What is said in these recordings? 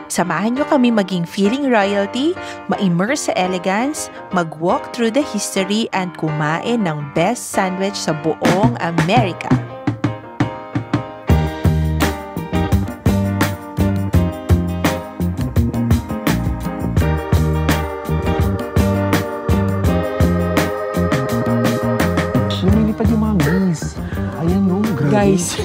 Samahan nyo kami maging feeling royalty, ma-immerse sa elegance, mag-walk through the history and kumain ng best sandwich sa buong Amerika. Lumilipad yung mga miss. Ayan no, grabe. Guys,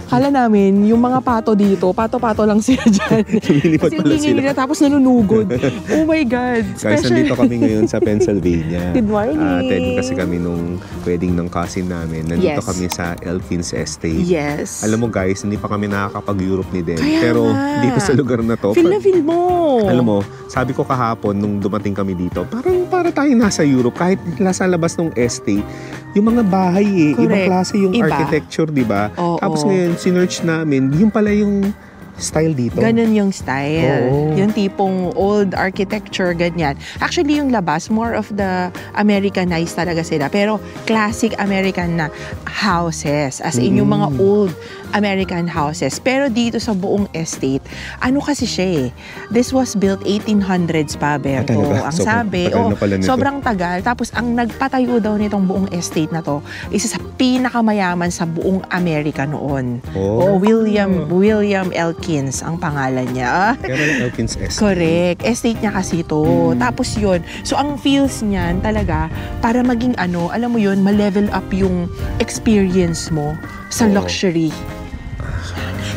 kala namin yung mga pato dito, pato-pato lang sila dyan. Lumilipad pala sila. Nila, tapos nanunugod. Oh my God. Guys, nandito kami ngayon sa Pennsylvania. Good morning. Attend kasi kami nung wedding ng cousin namin. Nandito Yes. kami sa Elkins Estate. Yes. Alam mo guys, hindi pa kami nakakapag-Europe ni Den. Kaya Pero nga. dito sa lugar na to, Feel na feel mo. alam mo, sabi ko kahapon nung dumating kami dito, parang para tayo nasa Europe. Kahit nasa labas ng estate, yung mga bahay Correct. ibang klase yung Iba. architecture, di ba? Oo. Tapos ngayon, sinearch namin, yung pala yung style dito. Ganun yung style. Oo. Yung tipong old architecture, ganyan. Actually, yung labas, more of the Americanized talaga sila. Pero classic American na houses. As in, yung mga old American houses. Pero dito sa buong estate, ano kasi siya eh. This was built 1800s pa, Berto. talaga? Ang Sobrang sabi, tagal na pala nito. sobrang tagal. Tapos, ang nagpatayo daw nitong buong estate na to, isa sa pinakamayaman sa buong Amerika noon. Oh. William Elkins ang pangalan niya. Kaya pala Elkins Estate. Correct. Estate niya kasi to. Tapos yun. So, ang feels niyan talaga, para maging alam mo yun, ma-level up yung experience mo sa Oo. luxury.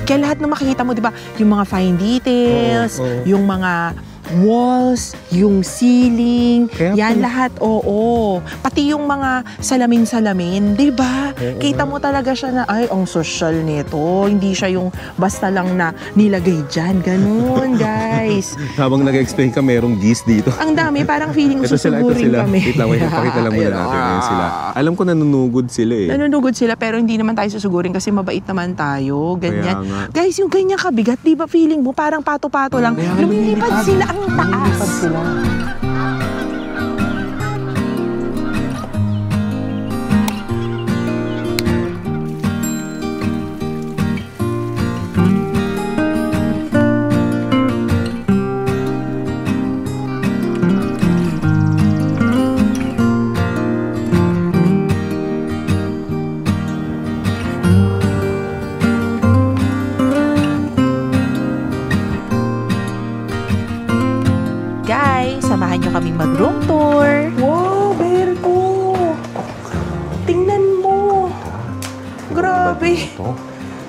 Kaya lahat na makikita mo, di ba, yung mga fine details, Oo. yung mga walls, yung ceiling, Kaya yan pala- lahat, oo. Pati yung mga salamin-salamin, di ba? Oo. Kita mo talaga siya na, ay, ang social nito. Hindi siya yung basta lang na nilagay dyan. Ganun, guys. Habang nag-explain ka, merong geese dito. Ang dami, parang feeling Ito susugurin sila. kami. Wait lang, pakita lang muna Ayun, natin. Ayan sila. Alam ko nanunugod sila eh. Nanunugod sila pero hindi naman tayo susugurin kasi mabait naman tayo. Ganyan. Kaya nga. Guys, yung ganyan kabigat, di ba feeling mo parang pato-pato lang. Kaya nga Lumilipad sila ang taas. sila. Guys, samahan nyo kaming mag-room tour. Wow, Berto. Tingnan mo. Grabe. Ito.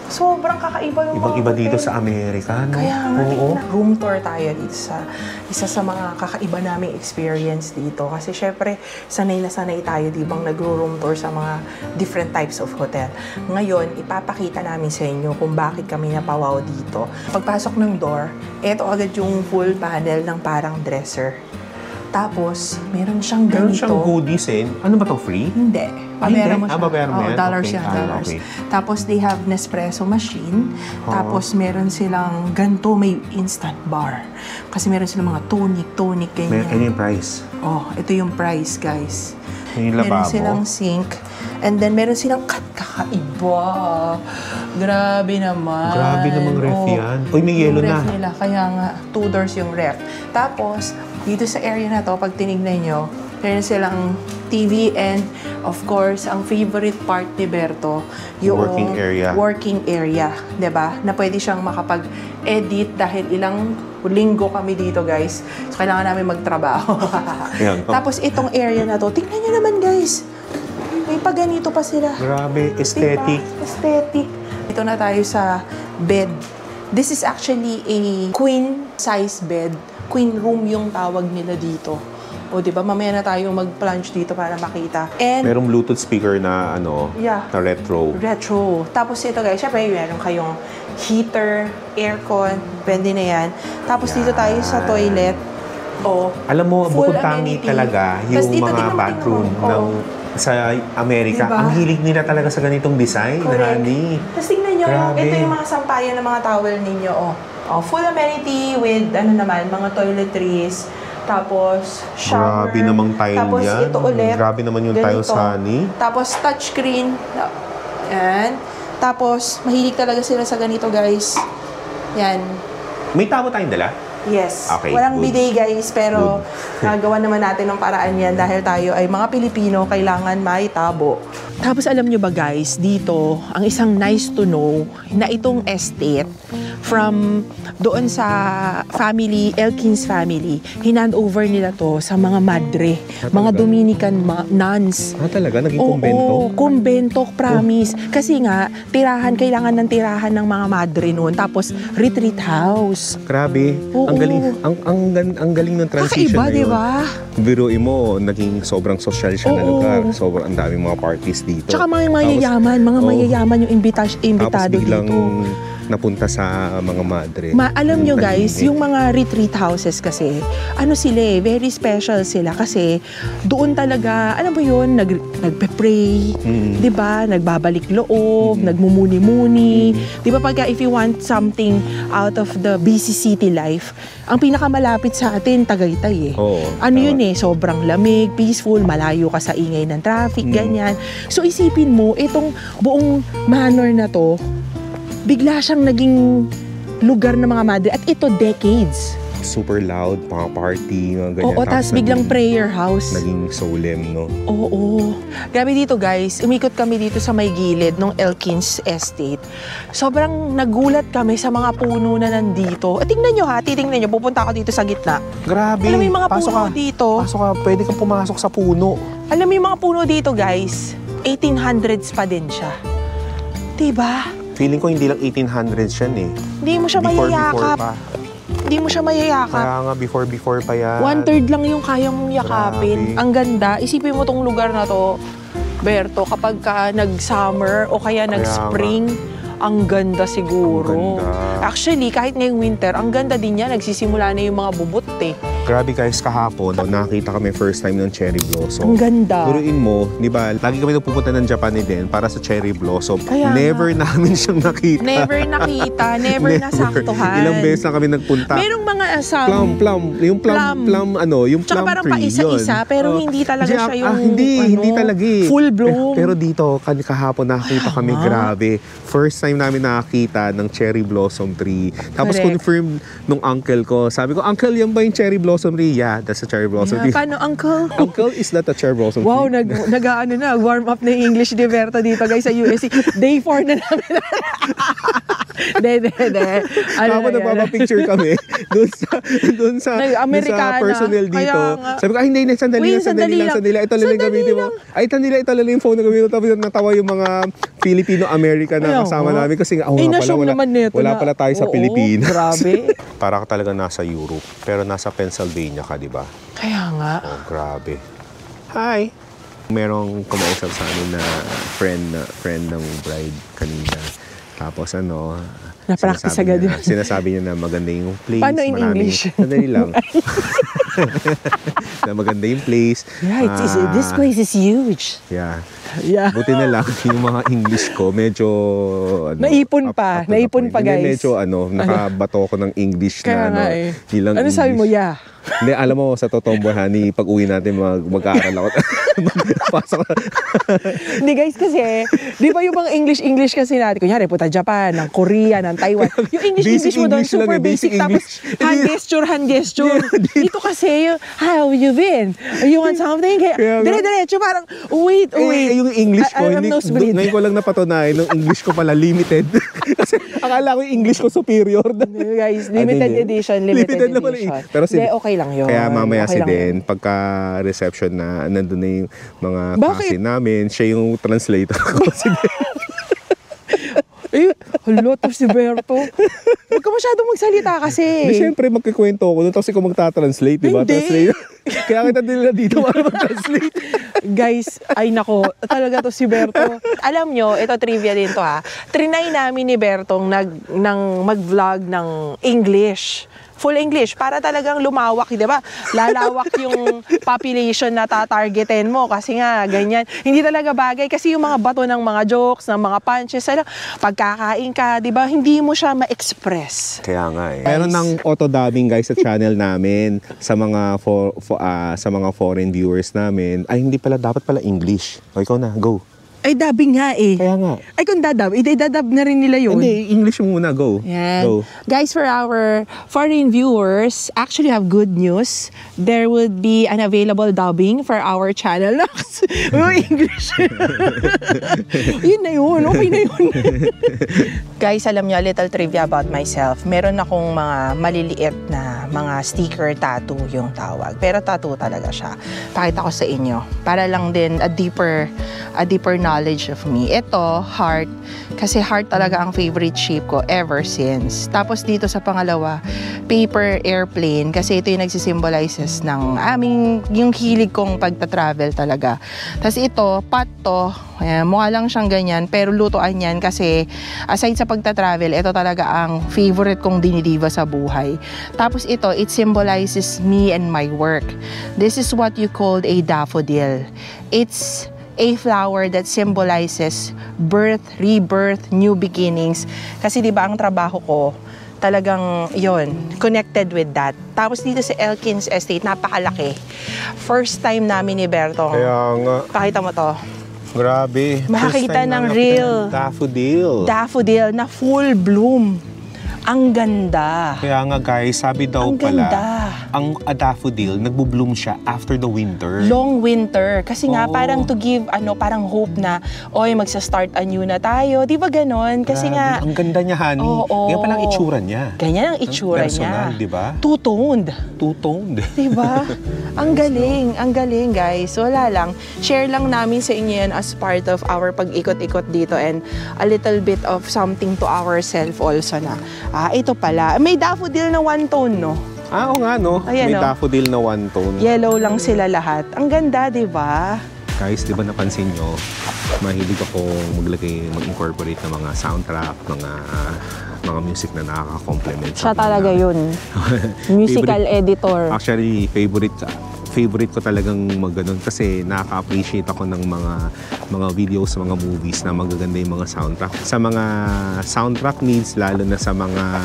Sobrang kakaiba yung Ibang-iba mga dito hotel. sa Amerika, no? Kaya nga, Oo. room tour tayo dito sa isa sa mga kakaiba naming experience dito. Kasi syempre, sanay na sanay tayo, di bang nagro-room tour sa mga different types of hotel. Ngayon, ipapakita namin sa inyo kung bakit kami napawaw dito. Pagpasok ng door, eto agad yung full panel ng parang dresser. Tapos, meron siyang Meron ganito. siyang goodies eh. Ano ba to free? Hindi. Ay, Pabera hindi? mo siya. Babayaran mo Oo, yan? dollars Okay. yan, Ah, dollars. okay. Tapos they have Nespresso machine. Oo. Tapos meron silang ganito, may instant bar. Kasi meron silang mga tonic, ganyan. Ano yung price? Oh, ito yung price, guys. Yung Meron lababo. silang sink. And then meron silang kakaiba. Grabe naman. Grabe namang ref Oo. yan. Uy, may yellow Yung na. ref nila, kaya nga, 2 doors yung ref. Tapos, dito sa area na to, pag tinignan nyo, meron silang TV and, of course, ang favorite part ni Berto, yung Working area. Working area, 'di ba? Na pwede siyang makapag-edit dahil ilang linggo kami dito, guys. So, kailangan namin magtrabaho. Ayan. Tapos, itong area na to, tingnan nyo naman, guys. May paganito pa sila. Grabe, aesthetic. Diba? Aesthetic. Ito na tayo sa bed. This is actually a queen size bed. Queen room yung tawag nila dito. O, di ba? Mamaya na tayo mag-plunge dito para makita. And Merong Bluetooth speaker na Yeah. na retro. retro. Tapos ito, guys, syempre meron kayong heater, aircon, pwede na yan. Tapos dito tayo sa toilet. O, Alam mo, full bukod tangi amenity. talaga Tas yung dito, mga tingnan mo, bathroom tingnan mo. ng sa Amerika. Diba? Ang hilig nila talaga sa ganitong design, correct. honey. Tapos tingnan nyo, Grabe. ito yung mga sampayan ng mga towel ninyo. Oh, full amenity with, mga toiletries. Tapos, shower. Grabe namang tile Tapos, yan. ito ulit. Grabe naman yung tiles, ganito. honey. Tapos, touchscreen. Yan. Tapos, mahilig talaga sila sa ganito, guys. Yan. May tabo tayong dala? Yes. Okay, Walang good. bidet guys, pero nagawa naman natin ng paraan yan dahil tayo ay mga Pilipino, kailangan may tabo. Tapos alam nyo ba guys, dito, ang isang nice to know na itong estate from doon sa family, Elkins family, hinand over nila to sa mga madre, mga Dominican nuns. Talaga? Naging Oo, kumbento? kumbento, promise. Kasi nga, kailangan ng tirahan ng mga madre noon. Tapos, retreat house. Grabe. Oo. Ang galing ng transition Kakaiba, na yun. di ba? Biruin mo, naging sobrang social siya na Oo. lugar. Sobrang ang daming mga parties dito. Tsaka mga mayayaman, Oo. yung imbitado Tapos biglang dito. napunta sa mga madre. Alam nyo guys, Tahimik. yung mga retreat houses kasi, ano sila very special sila kasi doon talaga, alam mo yun, nagpe-pray, di ba? Nagbabalik loob, nagmumuni-muni. Di ba pagka if you want something out of the busy city life, ang pinakamalapit sa atin, Tagaytay eh. Oo, Ano tama. yun eh, sobrang lamig, peaceful, malayo ka sa ingay ng traffic, ganyan. So isipin mo, itong buong manor na to, bigla siyang naging lugar ng mga madre. At ito, decades. Super loud, mga party, mga ganyan. Oo, tapos biglang prayer house. Naging solemn, no? Oo. Grabe dito guys, umikot kami dito sa may gilid ng Elkins Estate. Sobrang nagulat kami sa mga puno na nandito. At tingnan nyo ha, titingnan nyo, pupunta ako dito sa gitna. Grabe. Alam mo yung mga Pasok puno ka. dito? Pasok ka, pwede kang pumasok sa puno. Alam mo yung mga puno dito guys, 1800s pa din siya. Diba? Feeling ko hindi lang 1800s yan eh. Hindi mo siya Before mayayakap. pa. Hindi mo siya mayayakap. Kaya nga, before pa yan. 1/3 lang yung kaya mong yakapin. Grabe. Ang ganda. Isipin mo tong lugar na to, Berto, kapag ka nag-summer o kaya nag-spring, ang ganda siguro. Ang ganda. Actually, kahit ngayong winter, ang ganda din yan. Nagsisimula na yung mga bubot eh. Grabe guys, kahapon, nakita kami first time ng cherry blossom. Ang ganda. Buruin mo, di ba, lagi kami nagpupunta ng Japan din para sa cherry blossom. Kaya Never namin siyang nakita. Never nakita, never nasaktuhan. Ilang beses na kami nagpunta. Merong mga Yung plum, yung Tsaka plum parang tree, paisa-isa, yun. hindi hindi talaga siya yung hindi talaga eh. full bloom. Pero dito, kahapon nakita kami, grabe. First time namin nakakita ng cherry blossom tree. Tapos Correct. confirm nung uncle ko. Sabi ko, uncle, yan ba yung cherry blossom tree? Yeah, that's a cherry blossom tree. Paano, uncle? Uncle, is that a cherry blossom Wow, tree? warm up na yung English ni Berta dito guys sa USC. Day 4 na namin. De. Tapos nagpapapicture kami doon sa Amerikana. personnel dito. Kaya nga. Sabi ko, hindi, sandali Uy, lang. Ito lang Sandali gamitin mo. lang. Ito lang yung phone na gamitin mo. Tapos natawa yung mga Filipino-American na Ayaw kasama nga. namin. Kasi nga, na-show naman nito wala na- pala tayo sa Oo, Pilipinas. grabe. Para ka talaga nasa Europe. Pero nasa Pennsylvania ka, di ba? Kaya nga. Oh, grabe. Hi! Merong kumausap sa amin na friend ng bride kanina. Tapos Na-practice agad yun. sinasabi niya na maganda yung place. Paano in English? Sandali lang. Na maganda yung place. Yeah, this place is huge. Yeah. Yeah. Buti na lang yung mga English ko medyo Naipon pa. up to the Naipon point. pa, Hindi, guys. medyo nakabato ko ng English Kaya na nga eh. ilang Ano sabi mo, English. yeah? Hindi, alam mo, sa totoong buhay, pag uwi natin, mag-aaral ako. Pasok ka. Hindi guys, kasi, di ba yung mga English kasi natin, kunyari, punta Japan, ng Korea, ng Taiwan, yung English mo doon, English lang super eh, basic, basic tapos English. hand gesture. Dito kasi, how you been? You want something? Kaya nga. Dire-diretso, parang, wait. Yung English ko, I'm nosebleed. ngayon ko lang napatunayan, yung English ko pala limited. Kasi akala ko yung English ko superior. Guys, limited edition. lang pala eh. Pero Hindi, okay lang yun. Kaya mamaya Okay si lang Den, yun. pagka reception na nandun na yung mga Bakit? klase namin, siya yung translator ko. Si Den. Hala, to si Berto. Huwag ka masyadong magsalita kasi. Di, syempre magkikwento ako doon, tapos ikaw magta-translate, di ba? Hindi. Translate. Kaya kita nila dito para mag-translate. Guys, ay nako, talaga to si Berto. Alam nyo, ito trivia din to ha. Trinay namin ni Bertong mag-vlog ng English. Full English, para talagang lumawak, di ba? Lalawak yung population na tatargetin mo kasi nga, ganyan. Hindi talaga bagay kasi yung mga bato ng mga jokes, ng mga punches, pagkakain ka, di ba? Hindi mo siya ma-express. Kaya nga eh. Meron ng auto-dubbing guys sa channel namin sa mga sa mga foreign viewers namin. Ay hindi pala, dapat pala English. O ikaw na, go. Ay, dubbing nga eh. Kaya nga. Ay, kung dadub, idadab na rin nila yun. Hindi, English muna. Go. Yan. Go. Guys, for our foreign viewers, actually have good news. There would be an available dubbing for our channel. English. Yun na yun. Okay na yun. Guys, alam niyo, a little trivia about myself. Meron akong mga maliliit na mga sticker tattoo yung tawag. Pero tattoo talaga siya. Pakita ko sa inyo. Para lang din a deeper knowledge of me. Ito, heart. Kasi heart talaga ang favorite shape ko ever since. Tapos dito sa pangalawa, paper airplane. Kasi ito yung nagsisymbolizes ng yung hilig kong pagta-travel talaga. Tapos ito, pot to. Ayan, mukha lang siyang ganyan. Pero lutuan yan kasi aside sa pagta-travel, ito talaga ang favorite kong dinidiva sa buhay. Tapos ito, it symbolizes me and my work. This is what you called a daffodil. It's a flower that symbolizes birth, rebirth, new beginnings. Kasi di ba ang trabaho ko, talagang yon connected with that. Tapos dito sa Elkins Estate, napakalaki. First time namin ni Bertong. Kaya nga. Pakita mo to. Grabe. Makakita ng real daffodil na full bloom. Ang ganda. Kaya nga guys, sabi daw Ang pala, ganda. ang daffodil, nagbo-bloom siya after the winter. Long winter. Kasi nga, Oo. parang to give, parang hope na, oy, magsa-start anew na tayo. Di ba ganon? Kasi Grabe. nga, Ang ganda niya, honey. Oo. Yan palang itsura niya. ganyan ang itsura Personal, niya. di ba? Two-toned. Two-toned. Di ba? Ang galing guys. Wala lang. Share lang namin sa inyo yan as part of our pag-ikot-ikot dito and a little bit of something to ourselves also na. Ito pala. May daffodil na one tone, no? Oo nga, no? Ayan, May no? daffodil na one tone. Yellow lang sila lahat. Ang ganda, di ba? Guys, di ba napansin nyo, mahilig ako mag-incorporate ng mga soundtrack, mga music na nakaka-complement. Siya talaga yun. Musical editor. Actually, favorite ko talagang mag-ganon kasi nakaka-appreciate ako ng mga videos, mga movies na magaganda yung mga soundtrack. Sa mga soundtrack needs, lalo na sa mga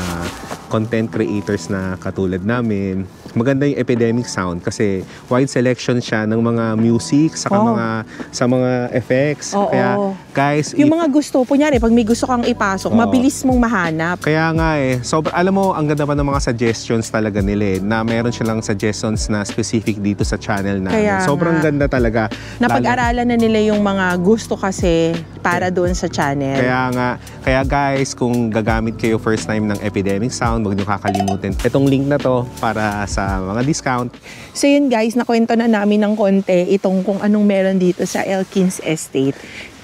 content creators na katulad namin, maganda yung Epidemic Sound kasi wide selection siya ng mga music sa mga effects. Oo. Kaya guys, Yung mga gusto, kunyari, pag may gusto kang ipasok, mabilis mong mahanap. kaya nga alam mo, ang ganda pa ng mga suggestions talaga nila na meron silang suggestions na specific dito sa channel namin. Kaya Sobrang nga. ganda talaga. Napag-aralan na nila yung mga gusto kasi para doon sa channel. Kaya guys, kung gagamit kayo first time ng Epidemic Sound, huwag niyo kakalimutin itong link na to para sa mga discount. So yun guys, nakwento na namin ng konti itong kung anong meron dito sa Elkins Estate.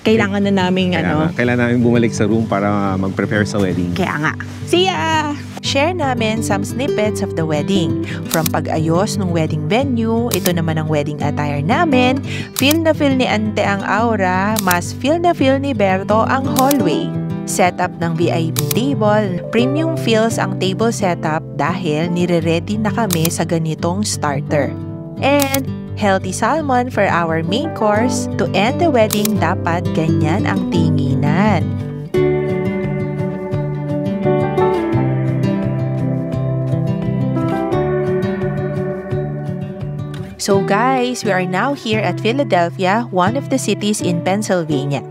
Kailangan na namin Kailangan namin bumalik sa room para mag-prepare sa wedding. Kaya nga. See ya! Share namin some snippets of the wedding. From pag-ayos ng wedding venue, ito naman ang wedding attire namin. Feel na feel ni Ante ang aura, mas feel na feel ni Berto ang hallway. Setup ng VIP table, premium feels ang table setup dahil nire-ready na kami sa ganitong starter. And healthy salmon for our main course. To end the wedding, dapat ganyan ang tinginan. So guys, we are now here at Philadelphia, one of the cities in Pennsylvania.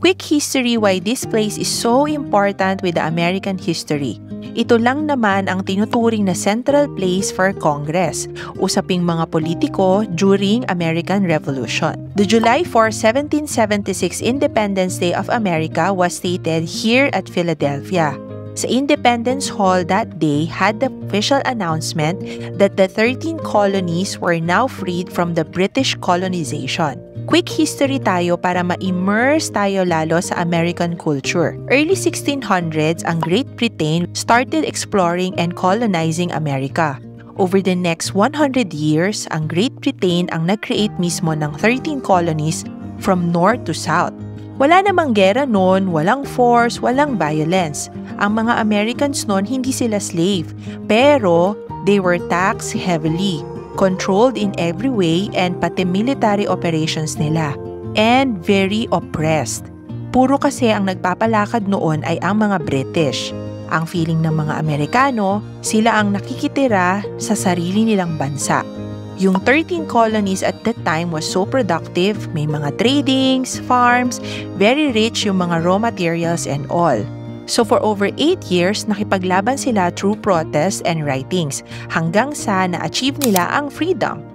Quick history why this place is so important with the American history. Ito lang naman ang tinuturing na central place for Congress, usaping mga politiko during American Revolution. The July 4, 1776 Independence Day of America was stated here at Philadelphia. Sa Independence Hall that day had the official announcement that the 13 colonies were now freed from the British colonization. Quick history tayo para ma-immerse tayo lalo sa American culture. Early 1600s, ang Great Britain started exploring and colonizing America. Over the next 100 years, ang Great Britain ang nag-create mismo ng 13 colonies from north to south. Wala namang gera noon, walang force, walang violence. Ang mga Americans noon hindi sila slave, pero they were taxed heavily, controlled in every way, and pati military operations nila, and very oppressed. Puro kasi ang nagpapalakad noon ay ang mga British. Ang feeling ng mga Amerikano, sila ang nakikitira sa sarili nilang bansa. Yung 13 colonies at that time was so productive, may mga tradings, farms, very rich yung mga raw materials and all. So for over 8 years, nakipaglaban sila through protests and writings hanggang sa na-achieve nila ang freedom.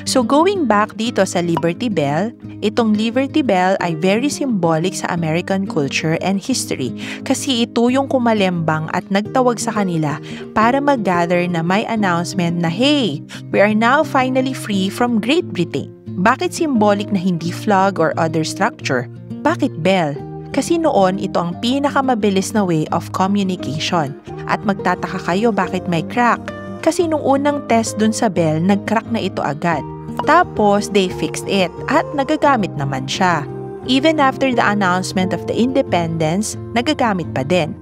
So going back dito sa Liberty Bell, itong Liberty Bell ay very symbolic sa American culture and history kasi ito yung kumalembang at nagtawag sa kanila para mag-gather na may announcement na, hey, we are now finally free from Great Britain. Bakit symbolic na hindi flag or other structure? Bakit bell? Kasi noon ito ang pinakamabilis na way of communication. At magtataka kayo bakit may crack? Kasi nung unang test dun sa bell, nag-crack na ito agad. Tapos, they fixed it at nagagamit naman siya. Even after the announcement of the independence, nagagamit pa din.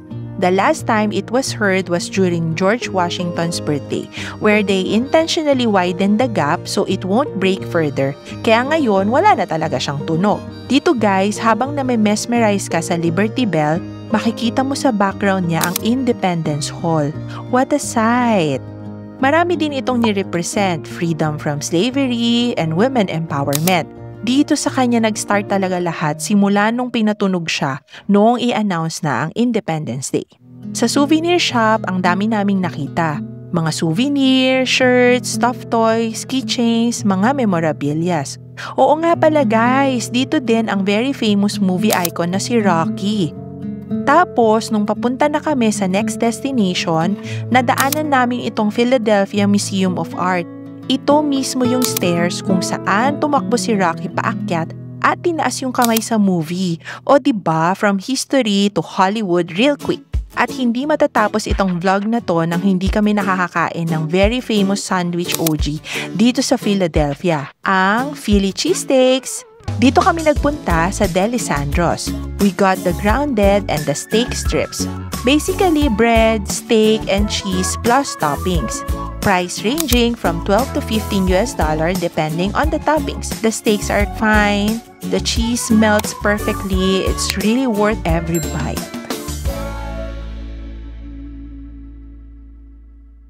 The last time it was heard was during George Washington's birthday, where they intentionally widened the gap so it won't break further. Kaya ngayon, wala na talaga siyang tunog. Dito guys, habang na-mesmerize ka sa Liberty Bell, makikita mo sa background niya ang Independence Hall. What a sight! Marami din itong ni-represent, freedom from slavery and women empowerment. Dito sa kanya nag-start talaga lahat simula nung pinatunog siya noong i-announce na ang Independence Day. Sa souvenir shop, ang dami naming nakita. Mga souvenir, shirts, stuffed toys, keychains, mga memorabilias. Oo nga pala guys, dito din ang very famous movie icon na si Rocky. Tapos, nung papunta na kami sa next destination, nadaanan namin itong Philadelphia Museum of Art. Ito mismo yung stairs kung saan tumakbo si Rocky paakyat at tinaas yung kamay sa movie. O diba, from history to Hollywood real quick. At hindi matatapos itong vlog na to nang hindi kami nakakakain ng very famous sandwich OG dito sa Philadelphia, ang Philly cheesesteaks. Dito kami nagpunta sa Delisandro's. We got the grounded and the steak strips. Basically, bread, steak, and cheese plus toppings. Price ranging from $12 to $15 depending on the toppings. The steaks are fine. The cheese melts perfectly. It's really worth every bite.